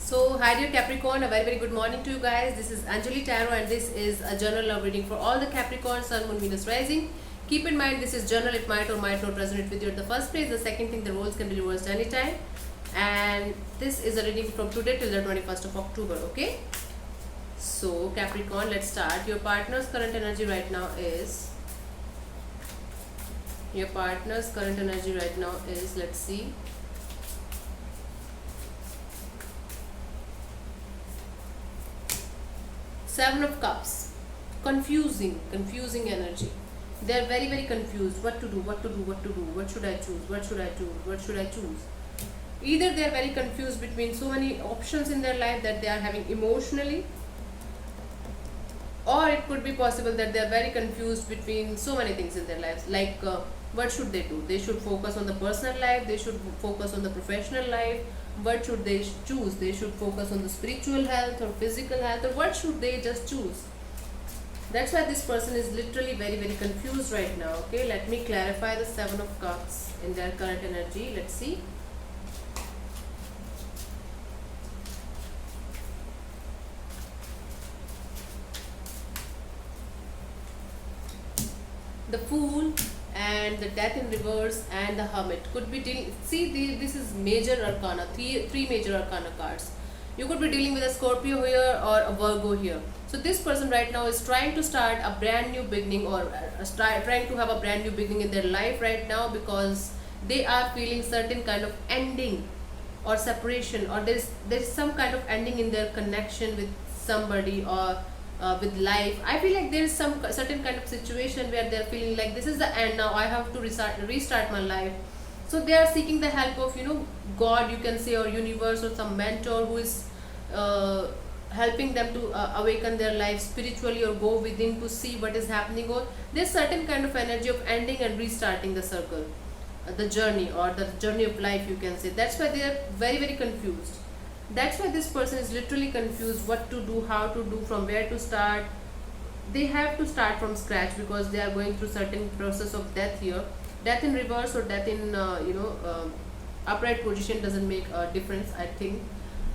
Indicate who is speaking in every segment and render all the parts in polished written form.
Speaker 1: So, hi dear Capricorn, a very good morning to you guys. This is Anjali Tarot and this is a general love reading for all the Capricorn, Sun, Moon, Venus, Rising. Keep in mind this is general, it might or might not resonate with you at the first place. The second thing, the roles can be reversed anytime. And this is a reading from today till the 21st of October, okay? So, Capricorn, let's start. Your partner's current energy right now is... let's see. Seven of Cups. Confusing energy. They are very confused. What to do? What should I choose? Either they are very confused between so many options in their life that they are having emotionally, or it could be possible that they are very confused between so many things in their lives. Like, what should they do? They should focus on the personal life. They should focus on the professional life. What should they choose? They should focus on the spiritual health or physical health, or what should they just choose? That's why this person is literally very confused right now. Okay, let me clarify the Seven of Cups in their current energy. Let's see. The Fool and the Death in reverse and the Hermit could be this is major arcana, three major arcana cards. You could be dealing with a Scorpio here or a Virgo here. So this person right now is trying to start a brand new beginning, or trying to have a brand new beginning in their life right now, because they are feeling certain kind of ending or separation, or there's some kind of ending in their connection with somebody, or with life. I feel like there is some certain kind of situation where they're feeling like this is the end now. I have to restart my life. So they are seeking the help of God, you can say, or universe, or some mentor who is helping them to awaken their life spiritually, or go within to see what is happening. Or there's certain kind of energy of ending and restarting the circle, the journey, or the journey of life, you can say. That's why they are very confused. That's why this person is literally confused what to do, how to do, from where to start. They have to start from scratch because they are going through certain process of death here. Death in reverse or death in upright position doesn't make a difference, I think.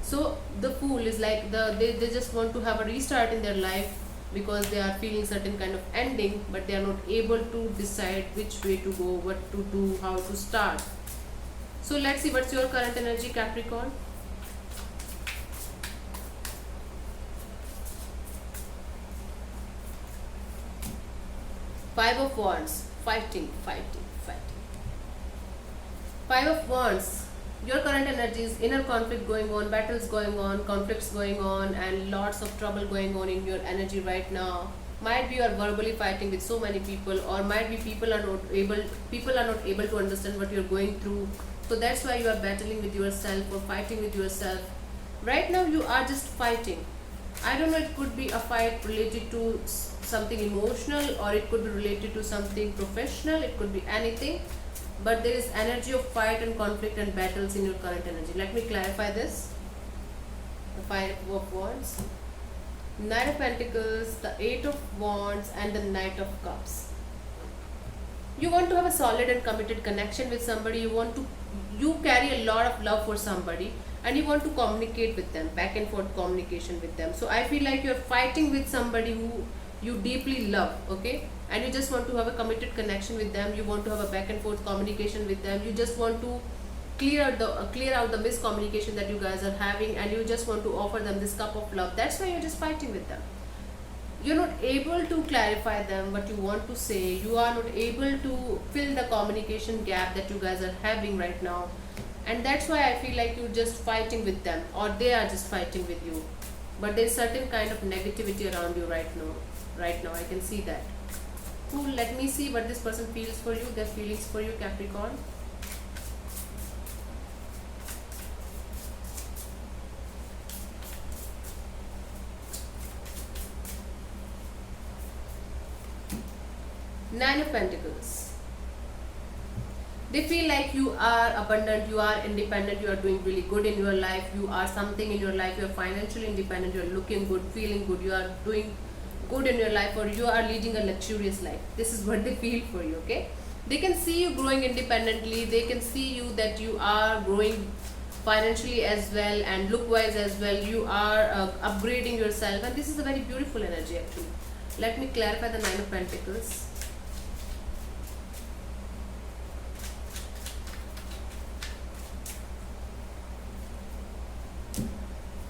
Speaker 1: So the Fool is like they just want to have a restart in their life, because they are feeling certain kind of ending, but they are not able to decide which way to go, what to do, how to start. So let's see what's your current energy, Capricorn. Five of Wands. Fighting. Five of Wands. Your current energy is inner conflict going on, battles going on, conflicts going on, and lots of trouble going on in your energy right now. Might be you are verbally fighting with so many people, or might be people are not able to understand what you're going through. So that's why you are battling with yourself or fighting with yourself. Right now you are just fighting. I don't know, it could be a fight related to something emotional, or it could be related to something professional. It could be anything, but there is energy of fight and conflict and battles in your current energy. Let me clarify this. The Five of Wands, Nine of Pentacles, the Eight of Wands, and the Knight of Cups. You want to have a solid and committed connection with somebody. You carry a lot of love for somebody, and you want to communicate with them, back and forth communication with them. So I feel like you're fighting with somebody who you deeply love, okay, and you just want to have a committed connection with them. You want to have a back and forth communication with them. You just want to clear out the miscommunication that you guys are having, and you just want to offer them this cup of love. That's why you're just fighting with them. You're not able to clarify them what you want to say. You are not able to fill the communication gap that you guys are having right now, and that's why I feel like you're just fighting with them, or they are just fighting with you. But there's certain kind of negativity around you right now. I can see that. Cool. Let me see what this person feels for you, their feelings for you, Capricorn. Nine of Pentacles. They feel like you are abundant, you are independent, you are doing really good in your life, you are something in your life, you are financially independent, you are looking good, feeling good, you are doing good in your life, or you are leading a luxurious life. This is what they feel for you, okay? They can see you growing independently, they can see you that you are growing financially as well, and look wise as well. You are upgrading yourself, and this is a very beautiful energy actually. Let me clarify the Nine of Pentacles.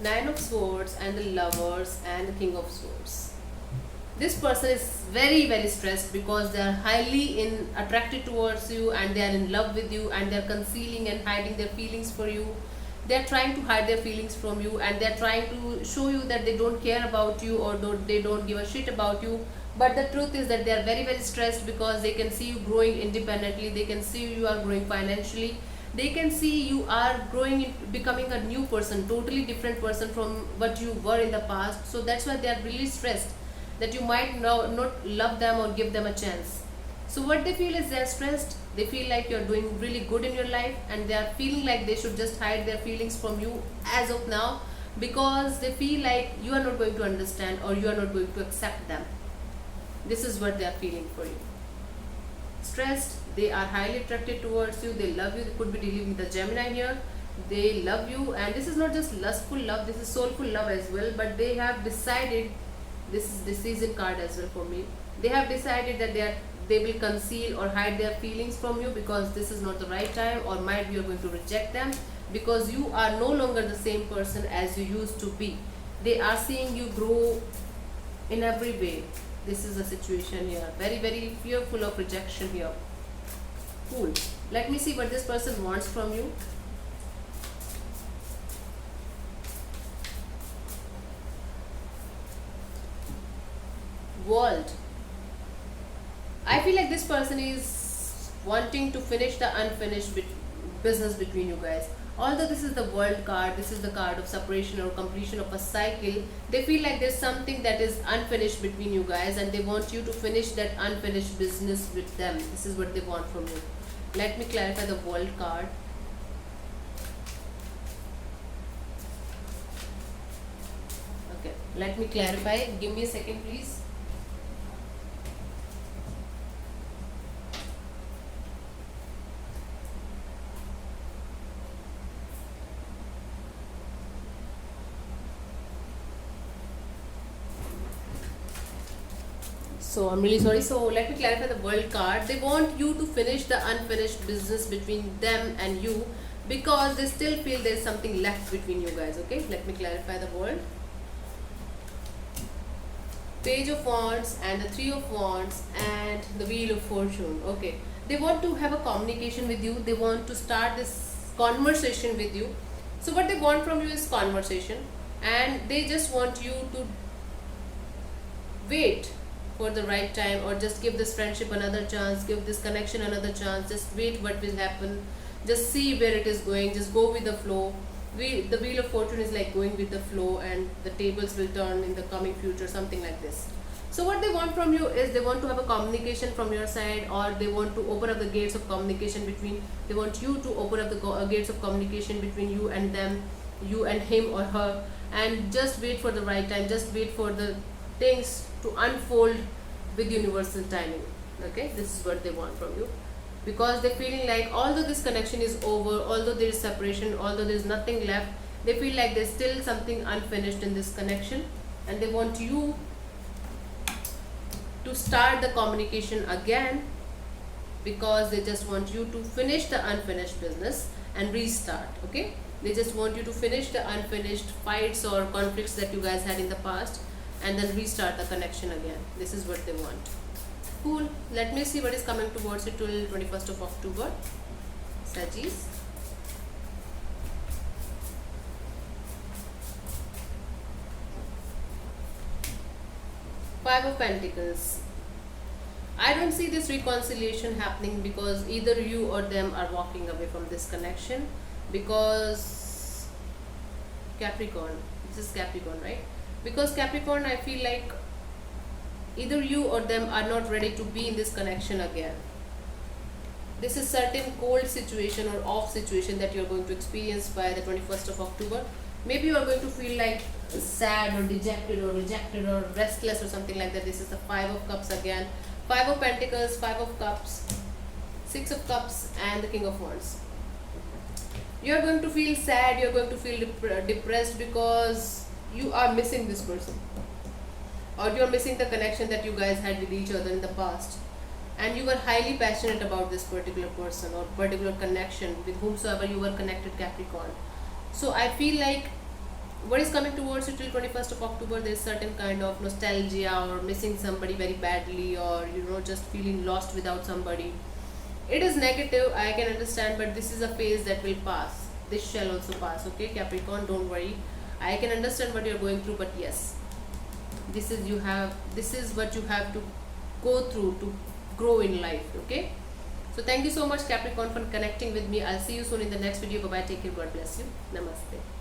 Speaker 1: Nine of Swords and the Lovers and the King of Swords. This person is very stressed because they are highly attracted towards you, and they are in love with you, and they are concealing and hiding their feelings for you. They are trying to hide their feelings from you, and they are trying to show you that they don't care about you, or they don't give a shit about you. But the truth is that they are very stressed because they can see you growing independently. They can see you are growing financially. They can see you are growing, becoming a new person, totally different person from what you were in the past. So that's why they are really stressed that you might not love them or give them a chance. So what they feel is they are stressed. They feel like you're doing really good in your life, and they are feeling like they should just hide their feelings from you as of now, because they feel like you are not going to understand, or you are not going to accept them. This is what they are feeling for you. Stressed. They are highly attracted towards you. They love you. They could be dealing with a Gemini here. They love you, and this is not just lustful love, this is soulful love as well. But they have decided, this is the Decision card as well for me, they have decided that they will conceal or hide their feelings from you, because this is not the right time, or might be you're going to reject them because you are no longer the same person as you used to be. They are seeing you grow in every way. This is a situation here, very fearful of rejection here. Cool. Let me see what this person wants from you. World. I feel like this person is wanting to finish the unfinished business between you guys. Although this is the World card, this is the card of separation or completion of a cycle, they feel like there's something that is unfinished between you guys, and they want you to finish that unfinished business with them. This is what they want from you. Let me clarify the World card. Okay, let me clarify. Give me a second, please. So I'm really sorry. So let me clarify the World card. They want you to finish the unfinished business between them and you, because they still feel there's something left between you guys. Okay, let me clarify the World. Page of Wands and the Three of Wands and the Wheel of Fortune. Okay, they want to have a communication with you. They want to start this conversation with you. So what they want from you is conversation, and they just want you to wait for the right time, or just give this friendship another chance, give this connection another chance. Just wait what will happen, just see where it is going, just go with the flow. The Wheel of Fortune is like going with the flow, and the tables will turn in the coming future, something like this. So what they want from you is they want to have a communication from your side, or they want to open up the gates of communication between, they want you to open up the gates of communication between you and them, you and him or her, and just wait for the right time, just wait for the things to unfold with universal timing. Okay, this is what they want from you, because they're feeling like although this connection is over, although there is separation, although there is nothing left, they feel like there's still something unfinished in this connection, and they want you to start the communication again, because they just want you to finish the unfinished business and restart. Okay, they just want you to finish the unfinished fights or conflicts that you guys had in the past, and then restart the connection again. This is what they want. Cool. Let me see what is coming towards you till 21st of October. Sagittarius. Five of Pentacles. I don't see this reconciliation happening, because either you or them are walking away from this connection, because Capricorn. This is Capricorn, right? Because Capricorn, I feel like either you or them are not ready to be in this connection again. This is certain cold situation or off situation that you're going to experience by the 21st of October. Maybe you are going to feel like sad or dejected or rejected or restless or something like that. This is the Five of Cups again. Five of Pentacles, Five of Cups, Six of Cups and the King of Wands. You're going to feel sad, you're going to feel depressed because you are missing this person, or you're missing the connection that you guys had with each other in the past, and you were highly passionate about this particular person or particular connection with whomsoever you were connected, Capricorn. So I feel like what is coming towards you till 21st of October, there's certain kind of nostalgia or missing somebody very badly, or just feeling lost without somebody. It is negative, I can understand, but this is a phase that will pass. This shall also pass, okay, Capricorn, don't worry. I can understand what you're going through, but yes, this is what you have to go through to grow in life, okay? So thank you so much, Capricorn, for connecting with me. I'll see you soon in the next video. Bye bye, take care, God bless you, namaste.